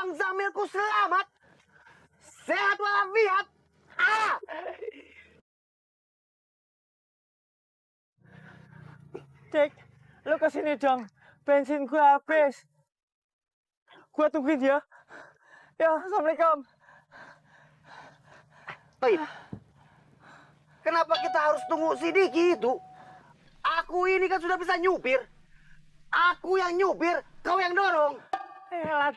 Bang Zamilku selamat. Sehat walafiat. Ah! Dik, lu kesini dong. Bensin gua habis. Gua tungguin ya. Ya, Assalamualaikum. Baik. Kenapa kita harus tunggu si Diki itu? Aku ini kan sudah bisa nyupir. Aku yang nyupir, kau yang dorong. Elah.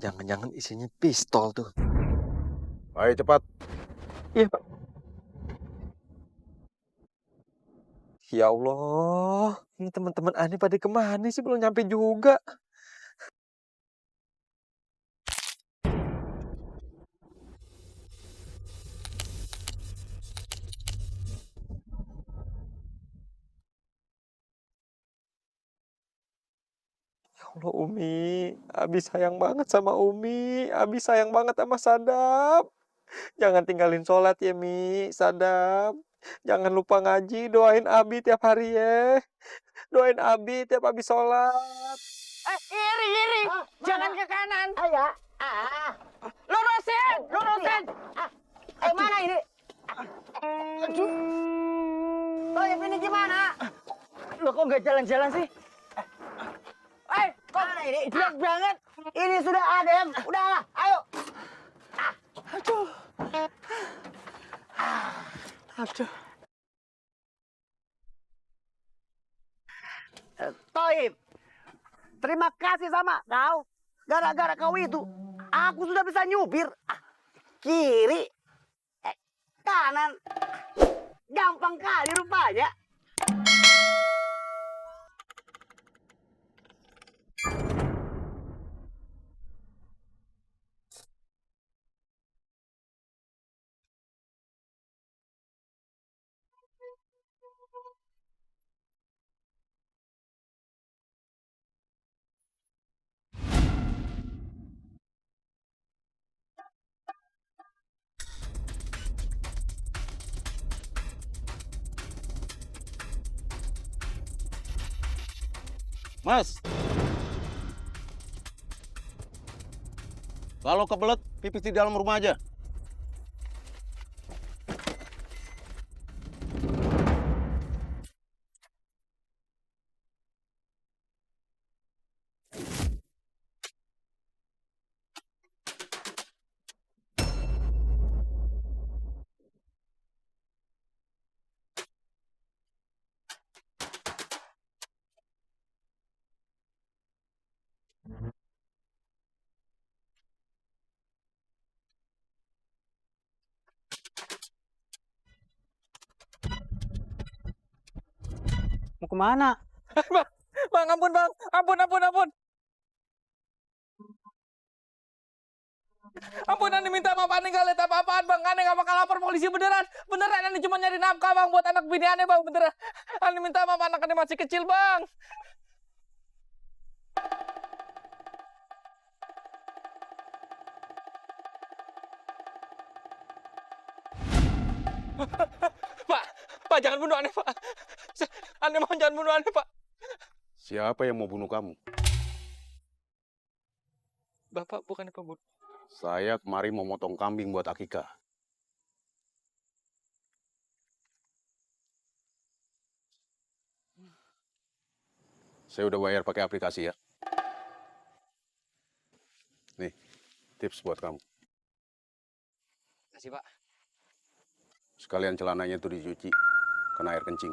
Jangan-jangan isinya pistol tuh. Ayo cepat. Iya, Pak. Ya Allah, ini teman-teman Ani pada kemana sih, belum nyampe juga. Ya Allah, Umi, Abi sayang banget sama Umi, Abi sayang banget sama Sadap. Jangan tinggalin sholat ya, Mi, Sadap. Jangan lupa ngaji, doain Abi tiap hari ya. Doain Abi tiap Abi sholat. Iri. Jangan ke kanan. Ayah. Lurusin. Mana ini? Aduh. Toyib ini gimana? Lo kok nggak jalan-jalan sih? Mana ini? Gelap banget. Ini sudah adem. Udahlah, ayo. Aduh. Toyib, terima kasih sama kau. Gara-gara kau itu, aku sudah bisa nyupir. Kiri, kanan. Gampang kali rupanya. Mas. Kalau kebelet, pipis di dalam rumah aja. Mau kemana? Bang, ampun bang, ampun. Ampun, Ani minta maaf, Ani gak lihat apa-apaan bang. Ani gak bakal lapor polisi beneran. Beneran, Ani cuma nyari nafkah bang buat anak bini Ani bang, beneran. Ani minta maaf, anak Ani masih kecil bang. Pak, jangan bunuh Ani Pak. Ani mohon jangan bunuh Ani Pak. Siapa yang mau bunuh kamu? Bapak bukannya pembunuh. Saya kemari mau motong kambing buat akikah. Saya udah bayar pakai aplikasi ya. Nih, tips buat kamu. Kasih Pak. Sekalian celananya itu dicuci, kena air kencing.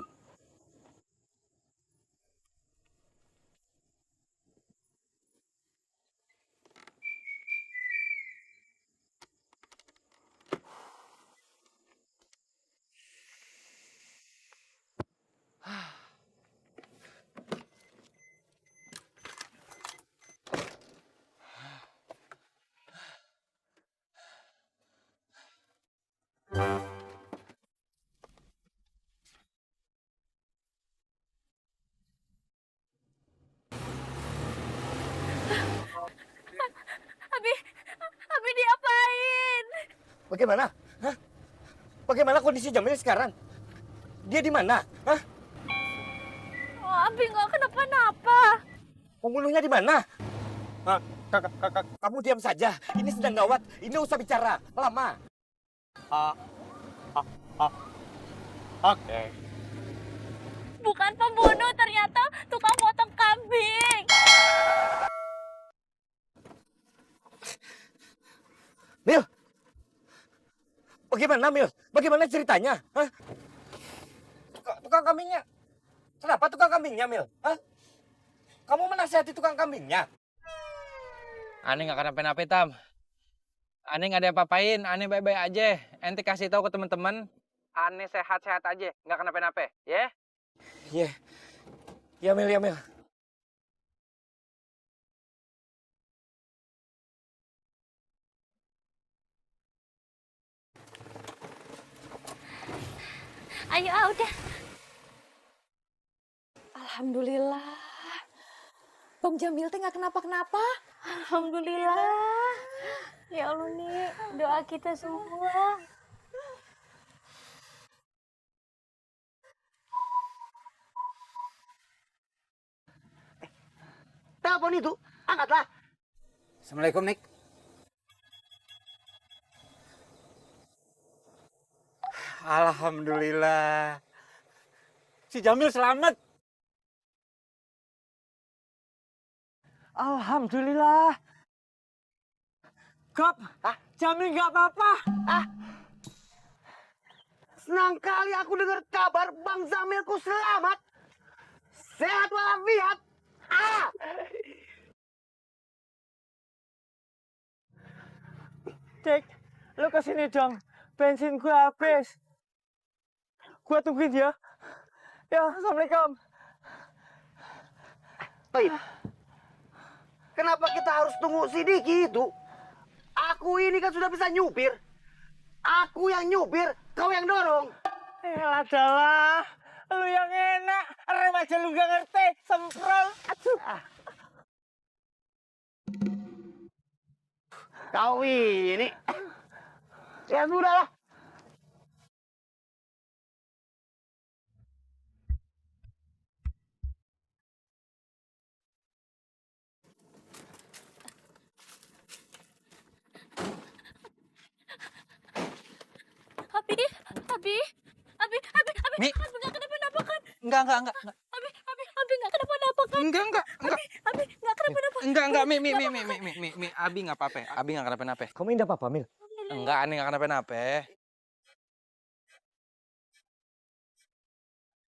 Abi diapain? Bagaimana? Hah? Bagaimana kondisi Jamil sekarang? Dia di mana? Hah? Oh, Abi nggak kenapa-napa. Pembunuhnya di mana? Kamu diam saja. Ini sedang gawat. Ini usah bicara. Lama. Oke. Bukan pembunuh, ternyata tukang potong kambing. Mil! Bagaimana, Mil? Bagaimana ceritanya? Hah? Tukang kambingnya? Kenapa tukang kambingnya, Mil? Hah? Kamu menasihati tukang kambingnya? Aneh nggak kenapa-napa, Tam. Aneh nggak ada apa-apain, aneh baik-baik aja. Ente kasih tahu ke teman-teman, aneh sehat-sehat aja, nggak kenapa-napa, ya? Iya. Ya, Mil, ya, Mil. Ayo, udah. Alhamdulillah. Bang Jamil teh nggak kenapa-kenapa. Alhamdulillah. Ya Allah nih, doa kita semua. Telepon itu, angkatlah. Assalamualaikum, Nik. Alhamdulillah. Si Jamil selamat. Alhamdulillah. Kop, Jamil nggak apa-apa. Senang kali aku dengar kabar Bang Zamilku selamat. Sehat walafiat. Cek, lo kesini dong. Bensin gua habis. Gua tungguin ya. Ya, Assalamualaikum. Baik. Kenapa kita harus tunggu si Diki itu? Aku ini kan sudah bisa nyupir. Aku yang nyupir, kau yang dorong. Adalah, lu yang enak. Rem aja lu gak ngerti. Semprol. Aduh. Kau ini. Ya sudahlah. Abi Mi. nggak kenapa-napa kan? Enggak. Abi nggak kenapa-napa kan? Enggak. Abi nggak kenapa-napa. Enggak, Mi, Abi nggak apa-apa. Abi nggak kenapa-napa. Kamu indah apa, Mil? Enggak, aneh nggak kenapa-napa.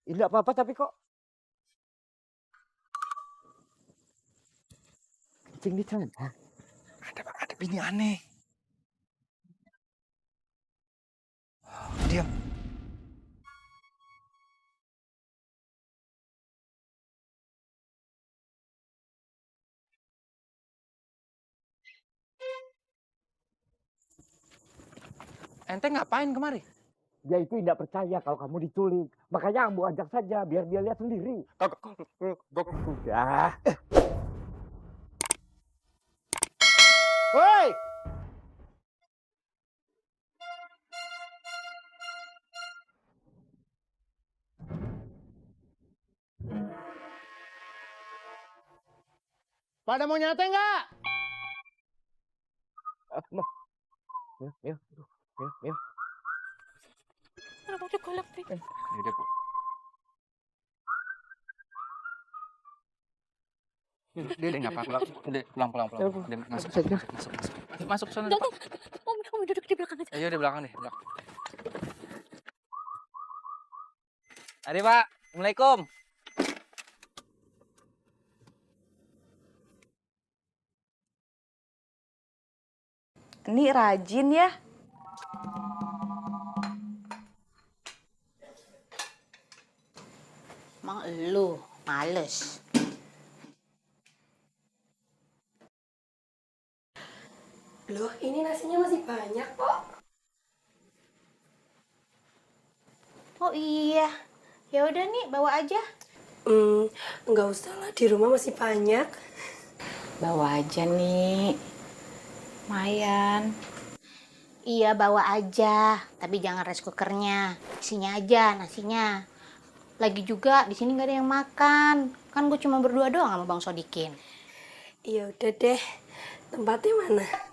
Indah apa-apa tapi kok kencing di sana. Ada bini aneh. Diam. Ente ngapain kemari? Dia itu tidak percaya kalau kamu diculik. Makanya Ambu ajak saja biar dia lihat sendiri. Sudah. Woi! Pada mau nyate nggak? Mil. Kenapa udah golek, Bi? Yaudah, Bu. Dia nggak apa-apa. Udah, pulang. Dia masuk sana. Enggak. Om duduk di belakang aja. Ayo di belakang deh. Belakang. Mari, Pak. Assalamualaikum. Ini rajin ya. Emang elu males. Loh, ini nasinya masih banyak kok. Oh iya. Ya udah nih, bawa aja. Nggak usah lah, di rumah masih banyak. Bawa aja nih. Lumayan. Iya bawa aja, tapi jangan rice cookernya. Isinya aja nasinya. Lagi juga di sini nggak ada yang makan. Kan gue cuma berdua doang sama Bang Sodikin. Ya udah deh. Tempatnya mana?